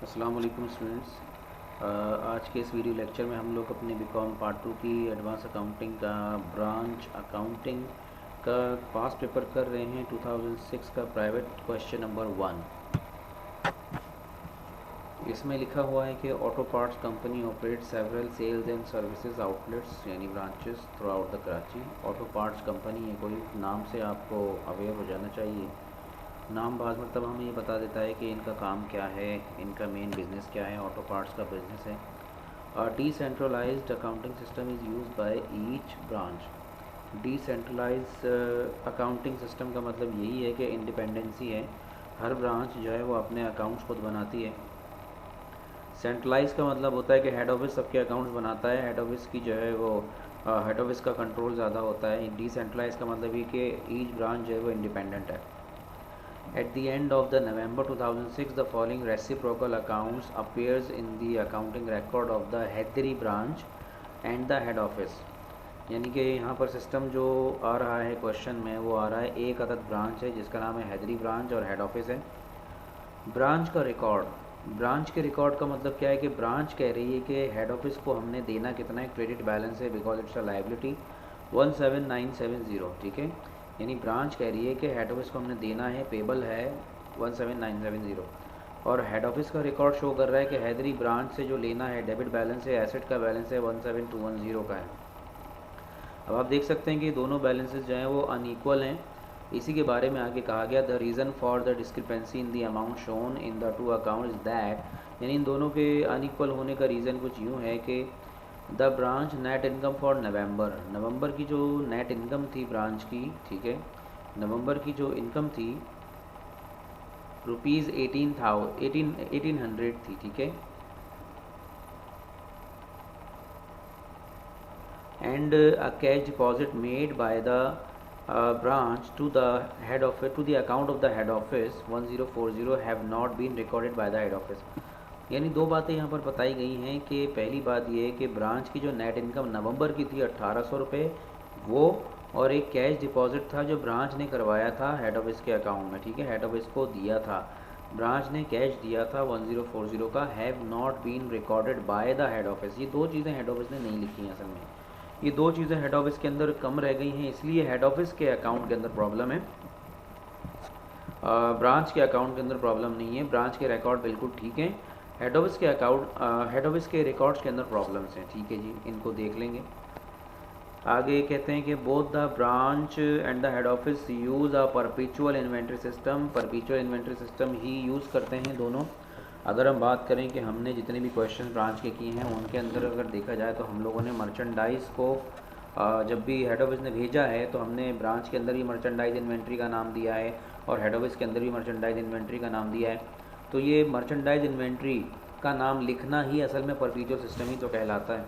अस्सलाम वालेकुम स्टूडेंट्स। आज के इस वीडियो लेक्चर में हम लोग अपने बीकॉम पार्ट 2 की एडवांस अकाउंटिंग का ब्रांच अकाउंटिंग का पास पेपर कर रहे हैं 2006 का प्राइवेट क्वेश्चन नंबर 1। इसमें लिखा हुआ है कि auto parts company operate several sales and services outlets यानी branches throughout the Karachi. Auto parts company है, कोई नाम से आपको अवेयर हो जाना चाहिए। नाम बाद मतलब हमें ये बता देता है कि इनका काम क्या है, इनका मेन बिजनेस क्या है। ऑटो पार्ट्स का बिजनेस है। Decentralized accounting system is use by each branch. Decentralize accounting system का मतलब यही है कि इंडिपेंडेंसी है, हर ब्रांच जो है वो अपने अकाउंट्स खुद बनाती है। सेंट्रलाइज का मतलब होता है कि हेड ऑफिस सबके अकाउंट्स बनाता है, हेड ऑफिस की जो है वो हेड ऑफिस का कंट्रोल ज़्यादा होता है। डिसेंट्रलाइज का मतलब ये कि ईच ब्रांच जो है वो इंडिपेंडेंट है। At the end of the November 2006, the following reciprocal accounts appears in the accounting record of the Hedri branch and the head office। यानी कि यहाँ पर सिस्टम जो आ रहा है क्वेश्चन में वो आ रहा है, एक अदद ब्रांच है जिसका नाम है हैदरी ब्रांच और हेड ऑफिस है। ब्रांच का रिकॉर्ड, ब्रांच के रिकॉर्ड का मतलब क्या है कि ब्रांच कह रही है कि हेड ऑफिस को हमने देना कितना है, क्रेडिट बैलेंस है बिकॉज इट्स अ लाइबिलिटी 17970। ठीक है, यानी ब्रांच कह रही है कि हेड ऑफिस को हमने देना है, पेबल है 17970। और हेड ऑफिस का रिकॉर्ड शो कर रहा है कि हैदरी ब्रांच से जो लेना है डेबिट बैलेंस है, एसेट का बैलेंस है 17210 का है। अब आप देख सकते हैं कि दोनों बैलेंसेस जो हैं वो अनइक्वल हैं। इसी के बारे में आगे कहा गया, the reason for the discrepancy in the amount shown in the two account is that, यानी इन दोनों के अनइक्वल होने का रीज़न कुछ यूँ है कि the branch net income for नवंबर की जो नेट इनकम थी ब्रांच की, ठीक है, नवंबर की जो इनकम थी रुपीज़ 1800 थी। ठीक है, and a cash deposit made by the branch to the head office, to the account of the head office 1040 have not been recorded by the head office। यानी दो बातें यहाँ पर बताई गई हैं कि पहली बात ये है कि ब्रांच की जो नेट इनकम नवंबर की थी 1800 रुपये वो, और एक कैश डिपॉजिट था जो ब्रांच ने करवाया था हेड ऑफिस के अकाउंट में। ठीक है, हेड ऑफिस को दिया था, ब्रांच ने कैश दिया था 1040 का, have not been recorded by the head office. ये दो चीज़ें हेड ऑफिस ने नहीं लिखी हैं असल में, ये दो चीज़ें हेड ऑफिस के अंदर कम रह गई हैं, इसलिए हेड ऑफिस के अकाउंट के अंदर प्रॉब्लम है, ब्रांच के अकाउंट के अंदर प्रॉब्लम नहीं है। ब्रांच के रिकॉर्ड बिल्कुल ठीक हैं, हेड ऑफिस के अकाउंट हेड ऑफिस के रिकॉर्ड्स के अंदर प्रॉब्लम्स हैं। ठीक है जी, इनको देख लेंगे। आगे कहते हैं कि both the branch and the head office use a perpetual inventory system. Perpetual inventory system he use करते हैं दोनों। अगर हम बात करें कि हमने जितने भी क्वेश्चन ब्रांच के किए हैं उनके अंदर अगर देखा जाए तो हम लोगों ने मर्चेंडाइज़ को जब भी हेड ऑफिस ने भेजा है तो हमने ब्रांच के अंदर भी मर्चेंडाइज इन्वेंट्री का नाम दिया है और हेड ऑफिस के अंदर भी मर्चेंडाइज इन्वेंट्री का नाम दिया है। तो ये मर्चेंडाइज इन्वेंट्री का नाम लिखना ही असल में परपेचुअल सिस्टम ही तो कहलाता है।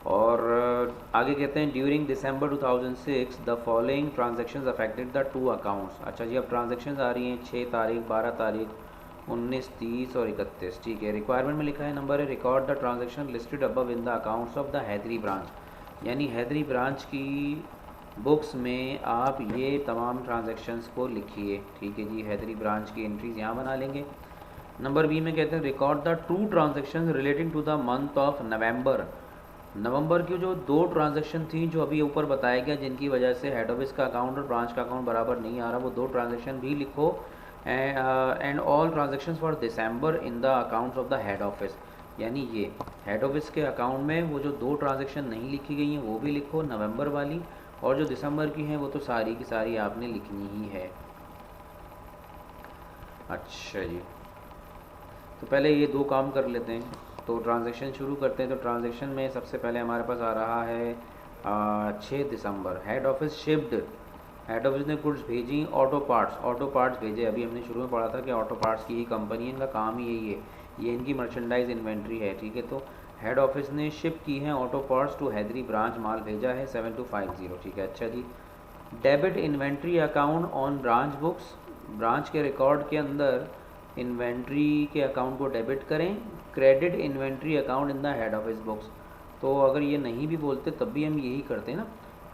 और आगे कहते हैं during December 2006 the following transactions affected the two accounts. अच्छा जी, अब ट्रांजेक्शन्स आ रही हैं 6 तारीख, 12 तारीख, 19, 30 और 31। ठीक है, रिक्वायरमेंट में लिखा है नंबर है, record the transaction listed above in the accounts of the Haidari branch. यानी हैदरी ब्रांच की बुक्स में आप ये तमाम ट्रांजेक्शन्स को लिखिए। ठीक है जी, हैदरी ब्रांच की एंट्रीज यहाँ बना लेंगे। नंबर बी में कहते हैं record the two transaction relating to the month of November. नवंबर की जो दो ट्रांजैक्शन थी जो अभी ऊपर बताया गया जिनकी वजह से हेड ऑफिस का अकाउंट और ब्रांच का अकाउंट बराबर नहीं आ रहा, वो दो ट्रांजैक्शन भी लिखो। And all transactions for December in the accounts of the head office. यानी ये हेड ऑफिस के अकाउंट में वो जो दो ट्रांजैक्शन नहीं लिखी गई हैं वो भी लिखो, नवंबर वाली, और जो दिसंबर की हैं वो तो सारी की सारी आपने लिखनी ही है। अच्छा जी, तो पहले ये दो काम कर लेते हैं, तो ट्रांजैक्शन शुरू करते हैं। तो ट्रांजैक्शन में सबसे पहले हमारे पास आ रहा है 6 दिसंबर, हेड ऑफिस शिफ्ड, हेड ऑफिस ने गुड्स भेजी, ऑटो पार्ट्स भेजे। अभी हमने शुरू में पढ़ा था कि ऑटो पार्ट्स की ही कंपनी है, इनका काम ही यही है, ये इनकी मर्चेंडाइज इन्वेंट्री है। ठीक है, तो हेड ऑफिस ने शिप की है auto parts to Haidari branch, माल भेजा है 7250। ठीक है, अच्छा जी। Debit inventory account on branch books, branch के रिकॉर्ड के अंदर इन्वेंट्री के अकाउंट को डेबिट करें, credit inventory account in the head office books. तो अगर ये नहीं भी बोलते तब भी हम यही करते हैं ना,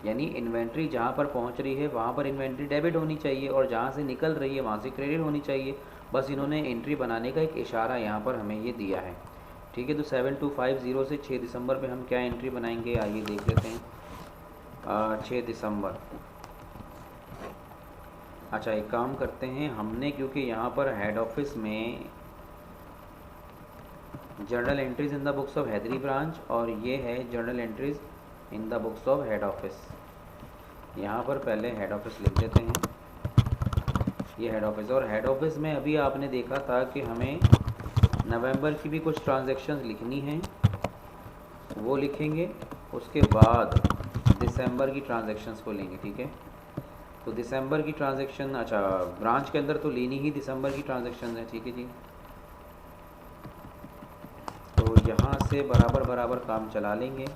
यानी इन्वेंट्री जहाँ पर पहुँच रही है वहाँ पर इन्वेंट्री डेबिट होनी चाहिए और जहाँ से निकल रही है वहाँ से क्रेडिट होनी चाहिए। बस इन्होंने एंट्री बनाने का एक इशारा यहाँ पर हमें ये दिया है। ठीक है, तो 7250 से 6 दिसंबर पे हम क्या एंट्री बनाएंगे, आइए देख लेते हैं। 6 दिसंबर। अच्छा, एक काम करते हैं, हमने क्योंकि यहाँ पर हेड ऑफिस में journal entries in the books of Haidari branch और ये है journal entries in the books of head office. यहाँ पर पहले हेड ऑफिस लिख देते हैं, ये हेड ऑफिस। और हेड ऑफिस में अभी आपने देखा था कि हमें नवंबर की भी कुछ ट्रांजैक्शंस लिखनी हैं, वो लिखेंगे। उसके बाद दिसंबर की ट्रांजैक्शंस को लेंगे। ठीक है, तो दिसंबर की ट्रांजैक्शन, अच्छा ब्रांच के अंदर तो लेनी ही दिसंबर की ट्रांजैक्शन है। ठीक है जी, तो यहाँ से बराबर बराबर काम चला लेंगे।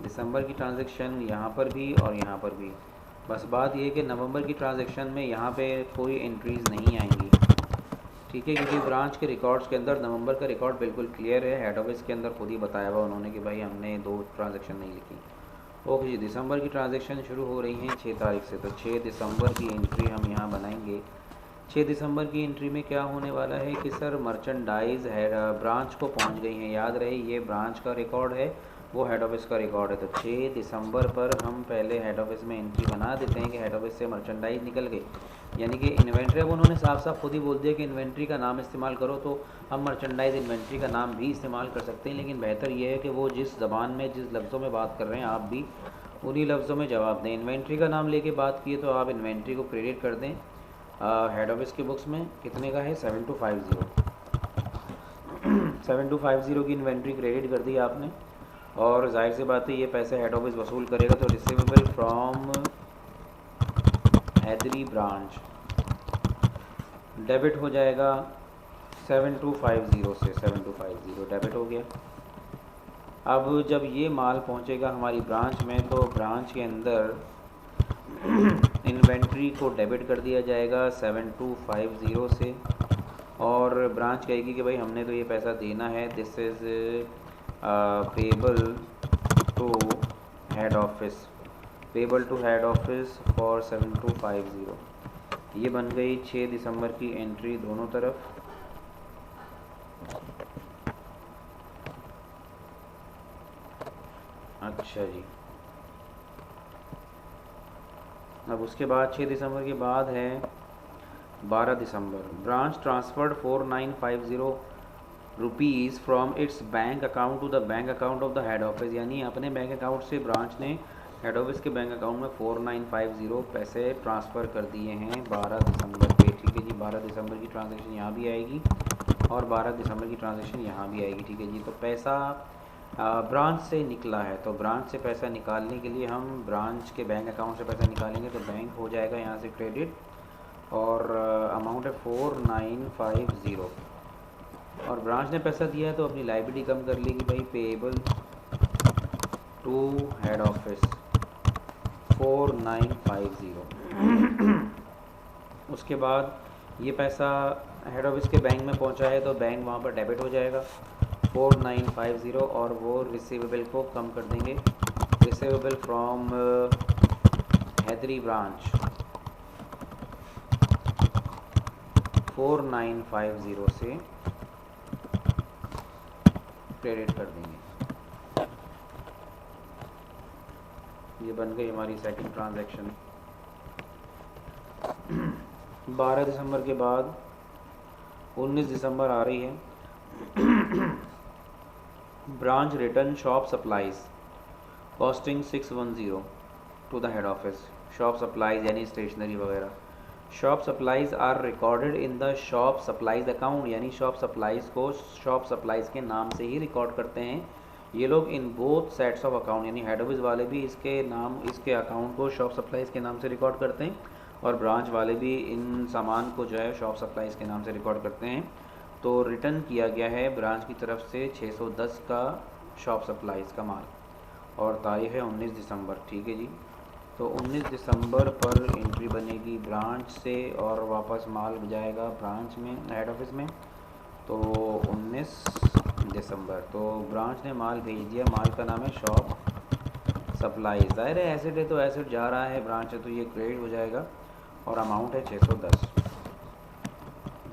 दिसंबर की ट्रांजैक्शन यहाँ पर भी और यहाँ पर भी। बस बात ये है कि नवंबर की ट्रांजैक्शन में यहाँ पे कोई एंट्रीज़ नहीं आएंगी। ठीक है, क्योंकि ब्रांच के रिकॉर्ड्स के अंदर नवंबर का रिकॉर्ड बिल्कुल क्लियर है। हेड ऑफिस के अंदर खुद ही बताया हुआ उन्होंने कि भाई हमने 2 ट्रांजैक्शन नहीं लिखी। ओके जी, दिसंबर की ट्रांजैक्शन शुरू हो रही हैं 6 तारीख से, तो 6 दिसंबर की एंट्री हम यहाँ बनाएंगे। 6 दिसंबर की एंट्री में क्या होने वाला है कि सर मर्चेंडाइज हेड ब्रांच को पहुँच गई हैं। याद रहे ये ब्रांच का रिकॉर्ड है, वो हेड ऑफिस का रिकॉर्ड है। तो 6 दिसंबर पर हम पहले हेड ऑफिस में एंट्री बना देते हैं कि हेड ऑफिस से मर्चेंडाइज निकल गई, यानी कि इन्वेंट्री। अब उन्होंने साफ साफ खुद ही बोल दिया कि इन्वेंट्री का नाम इस्तेमाल करो, तो हम मर्चेंडाइज इन्वेंट्री का नाम भी इस्तेमाल कर सकते हैं। लेकिन बेहतर ये है कि वो जिस ज़बान में जिस लफ्ज़ों में बात कर रहे हैं आप भी उन्हीं लफ्ज़ों में जवाब दें। इन्वेंट्री का नाम लेके बात किए तो आप इन्वेंट्री को क्रेडिट कर दें हेड ऑफिस की बुक्स में। कितने का है, 7250। 7250 की इन्वेंट्री क्रेडिट कर दी आपने, और जाहिर सी बात है ये पैसे हेड ऑफिस वसूल करेगा। तो receivable from Hydari branch debit हो जाएगा 7250 से। 7250 डेबिट हो गया। अब जब ये माल पहुंचेगा हमारी ब्रांच में, तो ब्रांच के अंदर इन्वेंट्री को डेबिट कर दिया जाएगा 7250 से, और ब्रांच कहेगी कि भाई हमने तो ये पैसा देना है, this is payable to head office, payable to head office for 7250। ये बन गई 6 दिसंबर की एंट्री दोनों तरफ। अच्छा जी, अब उसके बाद 6 दिसंबर के बाद है 12 दिसंबर। Branch transferred 4950 rupees from its bank account to the bank account of the head office, यानी अपने बैंक अकाउंट से ब्रांच ने हेड ऑफिस के बैंक अकाउंट में 4950 पैसे ट्रांसफ़र कर दिए हैं 12 दिसंबर पे। ठीक है जी, 12 दिसंबर की ट्रांजैक्शन यहाँ भी आएगी और 12 दिसंबर की ट्रांजैक्शन यहाँ भी आएगी। ठीक है जी, तो पैसा ब्रांच से निकला है, तो ब्रांच से पैसा निकालने के लिए हम ब्रांच के बैंक अकाउंट से पैसा निकालेंगे, तो बैंक हो जाएगा यहाँ से क्रेडिट, और अमाउंट है 4950। और ब्रांच ने पैसा दिया है तो अपनी लायबिलिटी कम कर लेगी भाई, पेएबल टू हेड ऑफिस 4950। उसके बाद ये पैसा हेड ऑफिस के बैंक में पहुंचा है, तो बैंक वहाँ पर डेबिट हो जाएगा 4950, और वो रिसीवेबल को कम कर देंगे, रिसीवेबल फ्रॉम हैदरी ब्रांच 4950 से क्रेडिट कर देंगे। ये बन गई हमारी सेकंड ट्रांजैक्शन। 12 दिसंबर के बाद 19 दिसंबर आ रही है। Branch return shop supplies costing 610 to the head office. Shop supplies यानी स्टेशनरी वगैरह। Shop supplies are recorded in the shop supplies account, यानी शॉप सप्लाईज को शॉप सप्लाईज के नाम से ही रिकॉर्ड करते हैं ये लोग in both sets of account, यानी हेड ऑफिस वाले भी इसके नाम, इसके अकाउंट को शॉप सप्लाईज के नाम से रिकॉर्ड करते हैं, और ब्रांच वाले भी इन सामान को जो है शॉप सप्लाईज के नाम से रिकॉर्ड करते हैं। तो रिटर्न किया गया है ब्रांच की तरफ से 610 का शॉप सप्लाईज का माल, और तारीख है 19 दिसंबर। ठीक है जी, तो 19 दिसंबर पर एंट्री बनेगी ब्रांच से, और वापस माल जाएगा ब्रांच में हेड ऑफिस में। तो 19 दिसंबर तो ब्रांच ने माल भेज दिया, माल का नाम है शॉप सप्लाईज। ज़ाहिर है एसेट है तो एसेट जा रहा है ब्रांच है, तो ये क्रेडिट हो जाएगा, और अमाउंट है 610।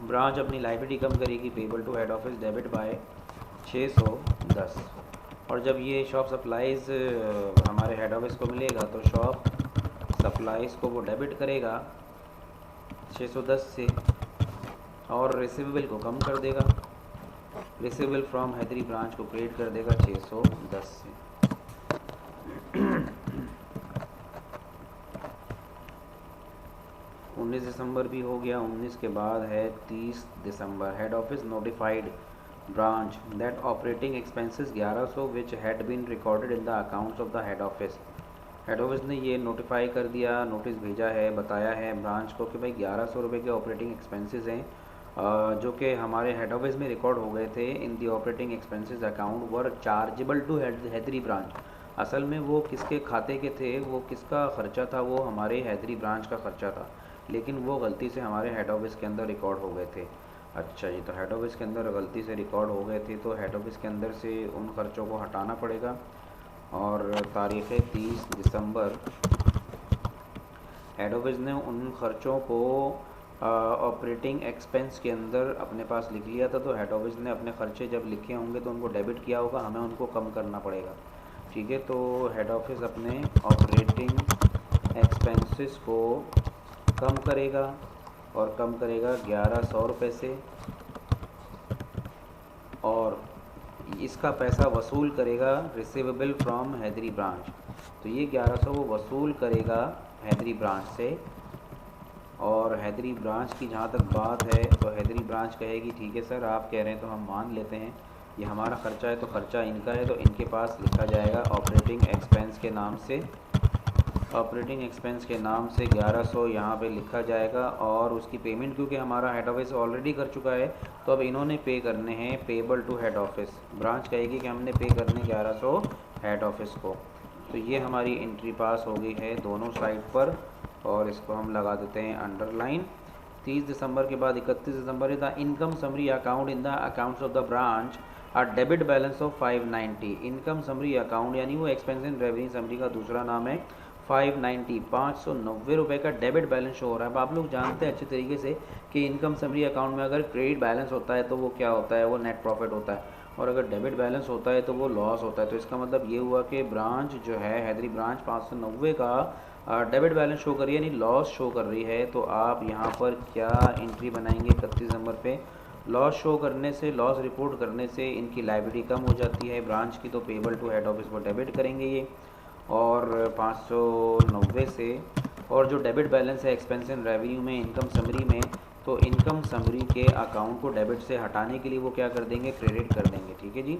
ब्रांच अपनी लाइबिलिटी कम करेगी payable to head office debit by 610। और जब ये शॉप सप्लाइज़ हमारे हेड ऑफिस को मिलेगा तो शॉप सप्लाइज़ को वो डेबिट करेगा 610 से और रिसीवेबल को कम कर देगा। रिसीवेबल फ्रॉम हैदरी ब्रांच को क्रिएट कर देगा 610 से। 19 दिसंबर भी हो गया। 19 के बाद है 30 दिसंबर। Head office notified branch that operating expenses 1100 which had been recorded in the accounts of the head office. Head office ने ये नोटिफाई कर दिया, नोटिस भेजा है, बताया है ब्रांच को कि भाई 1100 रुपये के ऑपरेटिंग एक्सपेंसेस हैं जो कि हमारे हेड ऑफिस में रिकॉर्ड हो गए थे in the operating expenses account were chargeable to Haidari branch. असल में वो किसके खाते के थे, वो किसका ख़र्चा था, वो हमारे हैदरी ब्रांच का ख़र्चा था, लेकिन वो गलती से हमारे हेड ऑफिस के अंदर रिकॉर्ड हो गए थे। अच्छा जी, तो हेड ऑफिस के अंदर गलती से रिकॉर्ड हो गए थे तो हेड ऑफिस के अंदर से उन ख़र्चों को हटाना पड़ेगा। और तारीख़ 30 दिसंबर हेड ऑफिस ने उन ख़र्चों को ऑपरेटिंग एक्सपेंस के अंदर अपने पास लिख लिया था। तो हेड ऑफिस ने अपने ख़र्चे जब लिखे होंगे तो उनको डेबिट किया होगा, हमें उनको कम करना पड़ेगा। ठीक है, तो हेड ऑफिस अपने ऑपरेटिंग एक्सपेंसेस को कम करेगा और कम करेगा 1100 रुपये से, और इसका पैसा वसूल करेगा रिसीवेबल फ्रॉम हैदरी ब्रांच। तो ये 1100 वो वसूल करेगा हैदरी ब्रांच से। और हैदरी ब्रांच की जहाँ तक बात है तो हैदरी ब्रांच कहेगी ठीक है सर, आप कह रहे हैं तो हम मान लेते हैं, ये हमारा ख़र्चा है तो ख़र्चा इनका है, तो इनके पास लिखा जाएगा ऑपरेटिंग एक्सपेंस के नाम से। ऑपरेटिंग एक्सपेंस के नाम से 1100 यहाँ पे लिखा जाएगा और उसकी पेमेंट क्योंकि हमारा हेड ऑफिस ऑलरेडी कर चुका है तो अब इन्होंने पे करने हैं payable to head office. Branch कहेगी कि हमने पे करने 1100 हेड ऑफिस को। तो ये हमारी एंट्री पास हो गई है दोनों साइड पर और इसको हम लगा देते हैं अंडरलाइन। 30 दिसंबर के बाद 31 December the income summary account in the accounts of the branch a debit balance of 590। Income summary account यानी वो एक्सपेंस एंड रेवेन्यू समरी का दूसरा नाम है 590, 590 रुपये का डेबिट बैलेंस शो हो रहा है। अब आप लोग जानते हैं अच्छे तरीके से कि इनकम समरी अकाउंट में अगर क्रेडिट बैलेंस होता है तो वो क्या होता है, वो नेट प्रॉफिट होता है, और अगर डेबिट बैलेंस होता है तो वो लॉस होता है। तो इसका मतलब ये हुआ कि ब्रांच जो है हैदरी ब्रांच 590 का डेबिट बैलेंस शो कर रही है यानी लॉस शो कर रही है। तो आप यहाँ पर क्या एंट्री बनाएंगे 31 नंबर पे? लॉस शो करने से, लॉस रिपोर्ट करने से इनकी लायबिलिटी कम हो जाती है ब्रांच की, तो पेबल टू हेड ऑफिस को डेबिट करेंगे ये और 590 से। और जो डेबिट बैलेंस है एक्सपेंस एंड रेवेन्यू में इनकम समरी में, तो इनकम समरी के अकाउंट को डेबिट से हटाने के लिए वो क्या कर देंगे, क्रेडिट कर देंगे। ठीक है जी।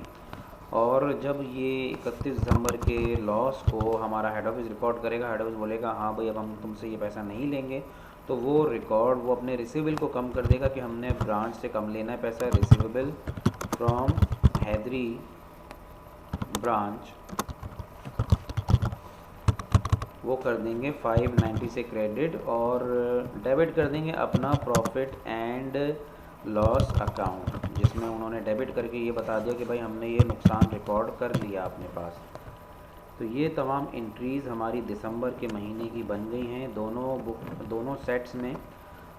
और जब ये 31 दिसंबर के लॉस को हमारा हेड ऑफिस रिकॉर्ड करेगा, हेड ऑफिस बोलेगा हाँ भाई अब हम तुमसे ये पैसा नहीं लेंगे, तो वो रिकॉर्ड वो अपने रिसीवेबल को कम कर देगा कि हमने ब्रांच से कम लेना है पैसा। रिसीवेबल फ्रॉम हैदरी ब्रांच वो कर देंगे 590 से क्रेडिट और डेबिट कर देंगे अपना प्रॉफिट एंड लॉस अकाउंट, जिसमें उन्होंने डेबिट करके ये बता दिया कि भाई हमने ये नुकसान रिकॉर्ड कर लिया अपने पास। तो ये तमाम एंट्रीज़ हमारी दिसंबर के महीने की बन गई हैं दोनों सेट्स में।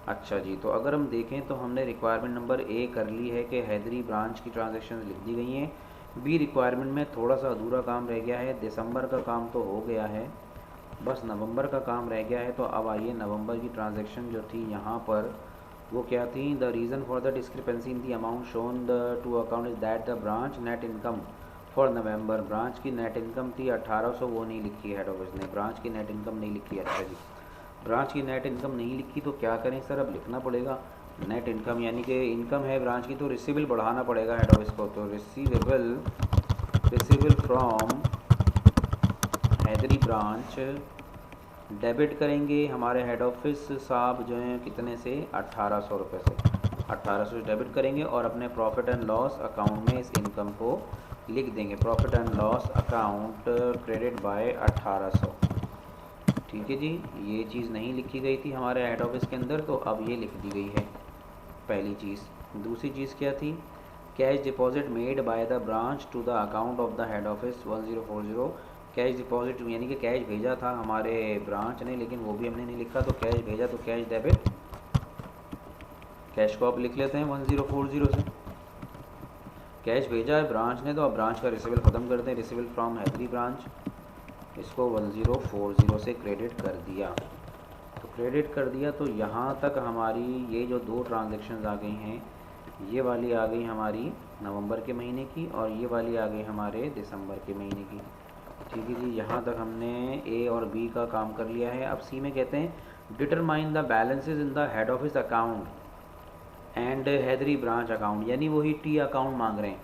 अच्छा जी, तो अगर हम देखें तो हमने रिक्वायरमेंट नंबर ए कर ली है कि हैदरी ब्रांच की ट्रांजैक्शन लिख दी गई हैं। बी रिक्वायरमेंट में थोड़ा सा अधूरा काम रह गया है, दिसंबर का काम तो हो गया है, बस नवंबर का काम रह गया है। तो अब आइए नवंबर की ट्रांजैक्शन जो थी यहाँ पर वो क्या थी? The reason for the discrepancy in the amount shown the two account is that the branch net income for November, branch की नेट इनकम थी 1800, वो नहीं लिखी हेड ऑफिस ने, ब्रांच की नेट इनकम नहीं लिखी। अच्छा जी, ब्रांच की नेट इनकम नहीं लिखी तो क्या करें सर? अब लिखना पड़ेगा नेट इनकम, यानी कि इनकम है ब्रांच की तो रिसीवेबल बढ़ाना पड़ेगा हेड ऑफिस को। तो receivable from Hydari branch debit करेंगे हमारे हेड ऑफिस साहब जो हैं कितने से, 1800 रुपये से, 1800 डेबिट करेंगे और अपने प्रॉफिट एंड लॉस अकाउंट में इस इनकम को लिख देंगे, profit and loss account credit by 1800। ठीक है जी, ये चीज़ नहीं लिखी गई थी हमारे हेड ऑफिस के अंदर तो अब ये लिख दी गई है पहली चीज़। दूसरी चीज़ क्या थी? Cash deposit made by the branch to the account of the head office 1040, cash deposit यानी कि कैश भेजा था हमारे ब्रांच ने, लेकिन वो भी हमने नहीं लिखा, तो कैश भेजा तो कैश डेबिट, कैश को आप लिख लेते हैं 1040 से। कैश भेजा है ब्रांच ने, तो अब ब्रांच का रिसीवल ख़त्म करते हैं, रिसीवल फ्रॉम हैदरी ब्रांच, इसको 1040 से क्रेडिट कर दिया। तो क्रेडिट कर दिया तो यहाँ तक हमारी ये जो दो ट्रांजेक्शन्स आ गई हैं, ये वाली आ गई हमारी नवंबर के महीने की और ये वाली आ गई हमारे दिसंबर के महीने की। ठीक है जी, यहाँ तक हमने ए और बी का काम कर लिया है। अब सी में कहते हैं determine the balances in the head office account and Hyderi branch account, यानी वही टी अकाउंट मांग रहे हैं,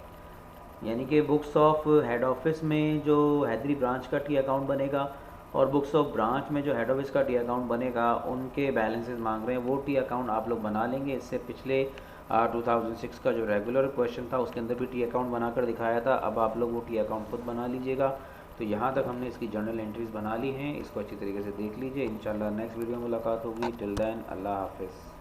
यानी कि बुक्स ऑफ हेड ऑफिस में जो हैदरी ब्रांच का टी अकाउंट बनेगा और बुक्स ऑफ ब्रांच में जो हेड ऑफिस का टी अकाउंट बनेगा, उनके बैलेंसेस मांग रहे हैं। वो टी अकाउंट आप लोग बना लेंगे। इससे पिछले 2006 का जो रेगुलर क्वेश्चन था उसके अंदर भी टी अकाउंट बनाकर दिखाया था। अब आप लोग वो टी अकाउंट खुद बना लीजिएगा। तो यहाँ तक हमने इसकी जर्नल एंट्रीज़ बना ली हैं, इसको अच्छी तरीके से देख लीजिए। इंशाल्लाह नेक्स्ट वीडियो में मुलाकात होगी। टिल देन अल्लाह हाफिज़।